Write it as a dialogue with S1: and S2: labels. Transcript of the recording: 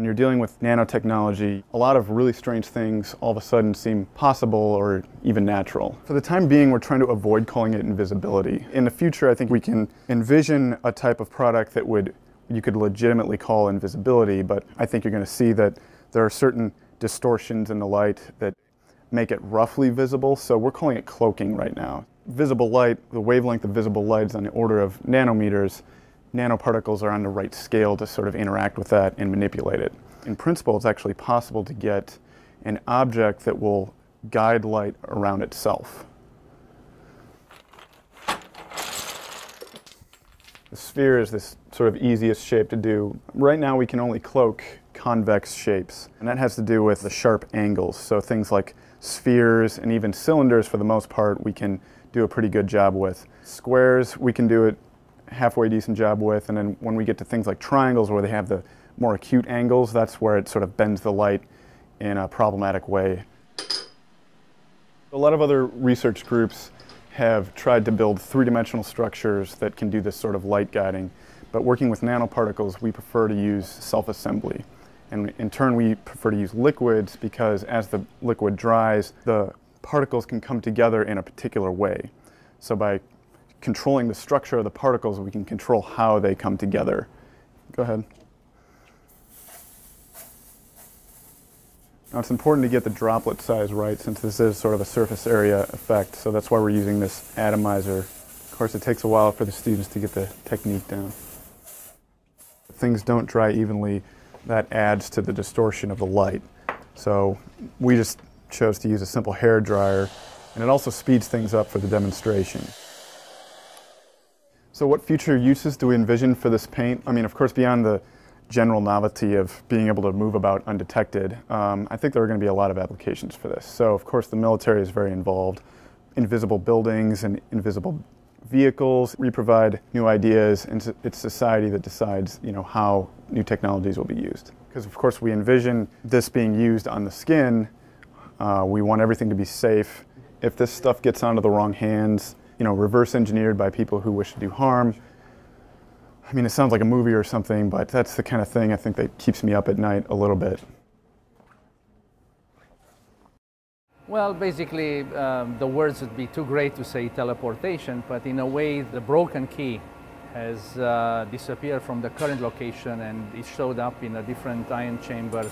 S1: When you're dealing with nanotechnology, a lot of really strange things all of a sudden seem possible or even natural. For the time being, we're trying to avoid calling it invisibility. In the future, I think we can envision a type of product that you could legitimately call invisibility, but I think you're going to see that there are certain distortions in the light that make it roughly visible, so we're calling it cloaking right now. Visible light, the wavelength of visible light is on the order of nanometers. Nanoparticles are on the right scale to sort of interact with that and manipulate it. In principle, it's actually possible to get an object that will guide light around itself. The sphere is this sort of easiest shape to do. Right now we can only cloak convex shapes, and that has to do with the sharp angles. So things like spheres and even cylinders, for the most part, we can do a pretty good job with. Squares, we can do it halfway decent job with, and then when we get to things like triangles where they have the more acute angles, that's where it sort of bends the light in a problematic way. A lot of other research groups have tried to build three-dimensional structures that can do this sort of light guiding, but working with nanoparticles, we prefer to use self-assembly. And in turn, we prefer to use liquids because as the liquid dries, the particles can come together in a particular way. So by controlling the structure of the particles, we can control how they come together. Go ahead. Now it's important to get the droplet size right since this is sort of a surface area effect, so that's why we're using this atomizer. Of course, it takes a while for the students to get the technique down. If things don't dry evenly, that adds to the distortion of the light. So we just chose to use a simple hair dryer, and it also speeds things up for the demonstration. So what future uses do we envision for this paint? I mean, of course, beyond the general novelty of being able to move about undetected, I think there are going to be a lot of applications for this. So, of course, the military is very involved. Invisible buildings and invisible vehicles. We provide new ideas, and it's society that decides, how new technologies will be used. Because, of course, we envision this being used on the skin. We want everything to be safe. If this stuff gets onto the wrong hands, reverse engineered by people who wish to do harm. I mean, it sounds like a movie or something, but that's the kind of thing I think that keeps me up at night a little bit.
S2: Well, basically, the words would be too great to say teleportation, but in a way, the broken key has disappeared from the current location and it showed up in a different ion chamber.